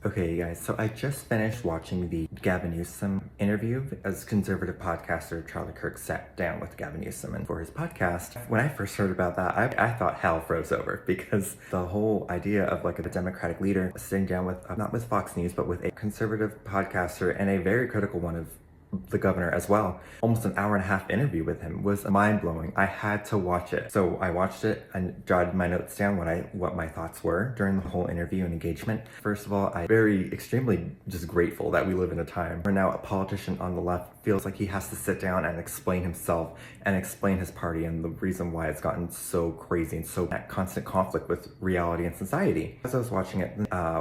Okay, you guys, so I just finished watching the Gavin Newsom interview as conservative podcaster Charlie Kirk sat down with Gavin Newsom and for his podcast. When I first heard about that, I thought hell froze over because the whole idea of like a Democratic leader sitting down with, not with Fox News, but with a conservative podcaster and a very critical one of the governor as well, almost an hour and a half interview with him was mind-blowing. I had to watch it. So I watched it and jotted my notes down what my thoughts were during the whole interview and engagement. First of all, I'm extremely just grateful that we live in a time where now a politician on the left feels like he has to sit down and explain himself and explain his party and the reason why it's gotten so crazy and so at constant conflict with reality and society. As I was watching it,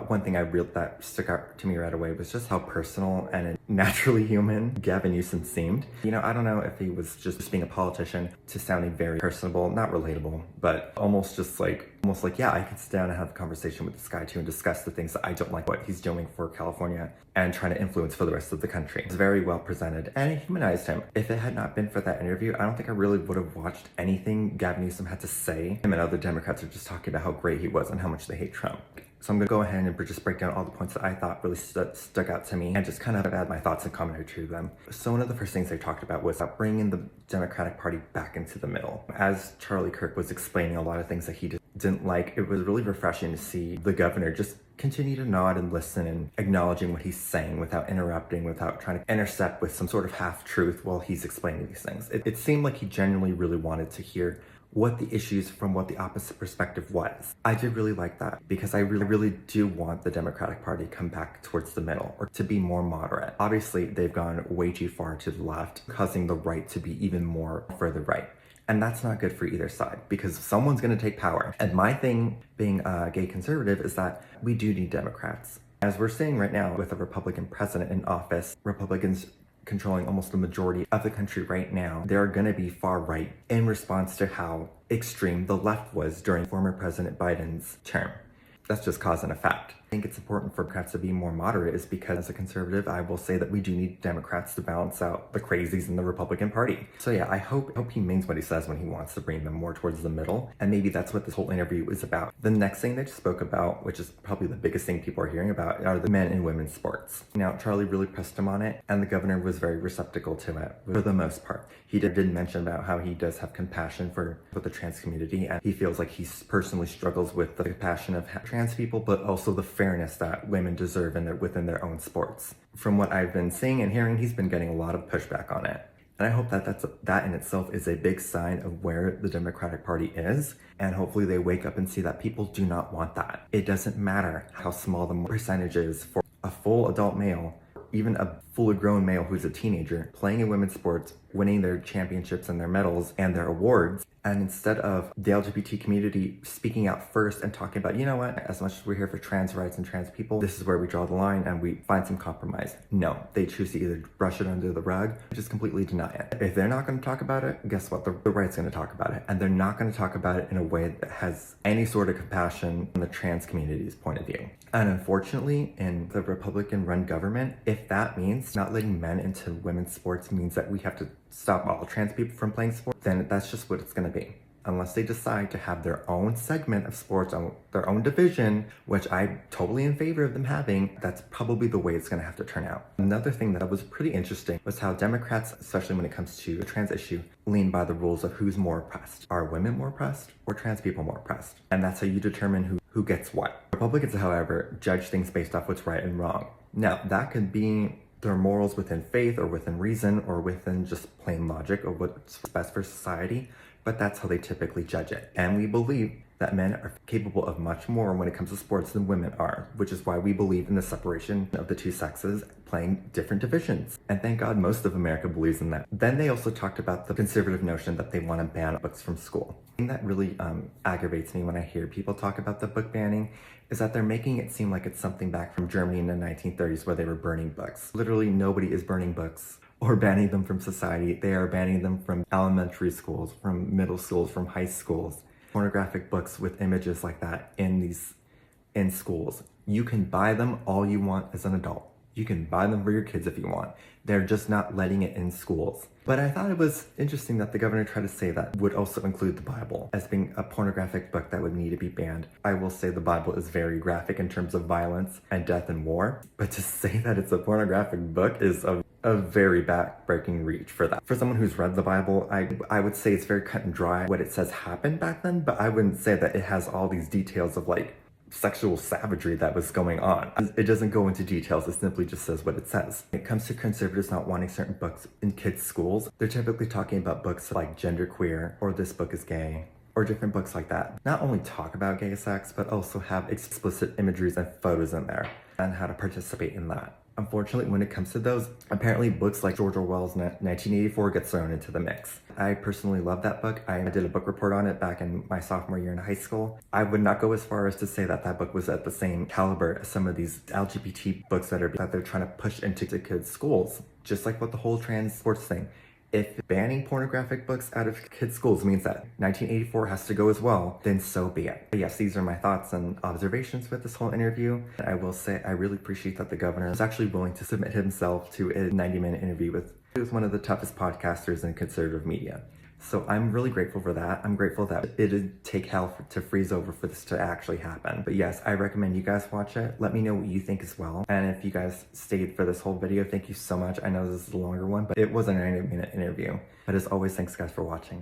one thing that stuck out to me right away was just how personal and naturally human Gavin Newsom seemed. You know, I don't know if he was just being a politician to sounding very personable, not relatable, but almost like, yeah, I could sit down and have a conversation with this guy too and discuss the things that I don't like what he's doing for California and trying to influence for the rest of the country. It's very well presented and it humanized him. If it had not been for that interview, I don't think I really would have watched anything Gavin Newsom had to say. Him and other Democrats are just talking about how great he was and how much they hate Trump. So I'm gonna go ahead and just break down all the points that I thought really stuck out to me and just kind of add my thoughts and commentary to them. So one of the first things they talked about was about bringing the Democratic Party back into the middle. As Charlie Kirk was explaining a lot of things that he didn't like, it was really refreshing to see the governor just continue to nod and listen and acknowledging what he's saying without interrupting, without trying to intercept with some sort of half-truth while he's explaining these things. It seemed like he genuinely really wanted to hear what the issues from what the opposite perspective was. I did really like that because I really do want the Democratic Party to come back towards the middle or to be more moderate. Obviously, they've gone way too far to the left, causing the right to be even more further right. And that's not good for either side because someone's gonna take power. And my thing being a gay conservative is that we do need Democrats. As we're seeing right now with a Republican president in office, Republicans controlling almost the majority of the country right now, they're gonna be far right in response to how extreme the left was during former President Biden's term. That's just cause and effect. I think it's important for Democrats to be more moderate is because as a conservative, I will say that we do need Democrats to balance out the crazies in the Republican Party. So yeah, I hope he means what he says when he wants to bring them more towards the middle. And maybe that's what this whole interview is about. The next thing they spoke about, which is probably the biggest thing people are hearing about, are the men and women's sports. Now, Charlie really pressed him on it and the governor was very receptacle to it for the most part. He did mention about how he does have compassion for the trans community and he feels like he personally struggles with the compassion of trans people, but also the fairness that women deserve within their own sports. From what I've been seeing and hearing, he's been getting a lot of pushback on it. And I hope that in itself is a big sign of where the Democratic Party is. And hopefully they wake up and see that people do not want that. It doesn't matter how small the percentage is for a full adult male, even a fully grown male who's a teenager, playing in women's sports, winning their championships and their medals and their awards. And instead of the LGBT community speaking out first and talking about, you know what, as much as we're here for trans rights and trans people, this is where we draw the line and we find some compromise. No, they choose to either brush it under the rug or just completely deny it. If they're not going to talk about it, guess what? The right's going to talk about it. And they're not going to talk about it in a way that has any sort of compassion from the trans community's point of view. And unfortunately, in the Republican-run government, if that means not letting men into women's sports means that we have to stop all trans people from playing sports, then that's just what it's going to be. Unless they decide to have their own segment of sports, on their own division, which I'm totally in favor of them having, that's probably the way it's going to have to turn out. Another thing that was pretty interesting was how Democrats, especially when it comes to the trans issue, lean by the rules of who's more oppressed. Are women more oppressed or trans people more oppressed? And that's how you determine who gets what. Republicans, however, judge things based off what's right and wrong. Now, that could be their morals within faith or within reason or within just plain logic of what's best for society, but that's how they typically judge it. And we believe that men are capable of much more when it comes to sports than women are, which is why we believe in the separation of the two sexes playing different divisions. And thank God most of America believes in that. Then they also talked about the conservative notion that they want to ban books from school. The thing that really aggravates me when I hear people talk about the book banning is that they're making it seem like it's something back from Germany in the 1930s where they were burning books. Literally nobody is burning books or banning them from society. They are banning them from elementary schools, from middle schools, from high schools. Pornographic books with images like that in schools. You can buy them all you want as an adult. You can buy them for your kids if you want. They're just not letting it in schools. But I thought it was interesting that the governor tried to say that would also include the Bible as being a pornographic book that would need to be banned. I will say the Bible is very graphic in terms of violence and death and war, but to say that it's a pornographic book is a very back-breaking reach for that. For someone who's read the Bible, I would say it's very cut and dry what it says happened back then, but I wouldn't say that it has all these details of like sexual savagery that was going on. It doesn't go into details, it simply just says what it says. When it comes to conservatives not wanting certain books in kids' schools, they're typically talking about books like genderqueer or this book is gay, or different books like that. Not only talk about gay sex, but also have explicit imageries and photos in there, and how to participate in that. Unfortunately, when it comes to those, apparently books like George Orwell's 1984 gets thrown into the mix. I personally love that book. I did a book report on it back in my sophomore year in high school. I would not go as far as to say that that book was at the same caliber as some of these LGBT books that they're trying to push into the kids' schools. Just like with the whole trans sports thing. If banning pornographic books out of kids' schools means that 1984 has to go as well, then so be it. But yes, these are my thoughts and observations with this whole interview. I will say I really appreciate that the governor was actually willing to submit himself to a 90-minute interview with one of the toughest podcasters in conservative media. So I'm really grateful for that. I'm grateful that it did take hell to freeze over for this to actually happen. But yes, I recommend you guys watch it. Let me know what you think as well. And if you guys stayed for this whole video, thank you so much. I know this is a longer one, but it was a 90-minute interview. But as always, thanks guys for watching.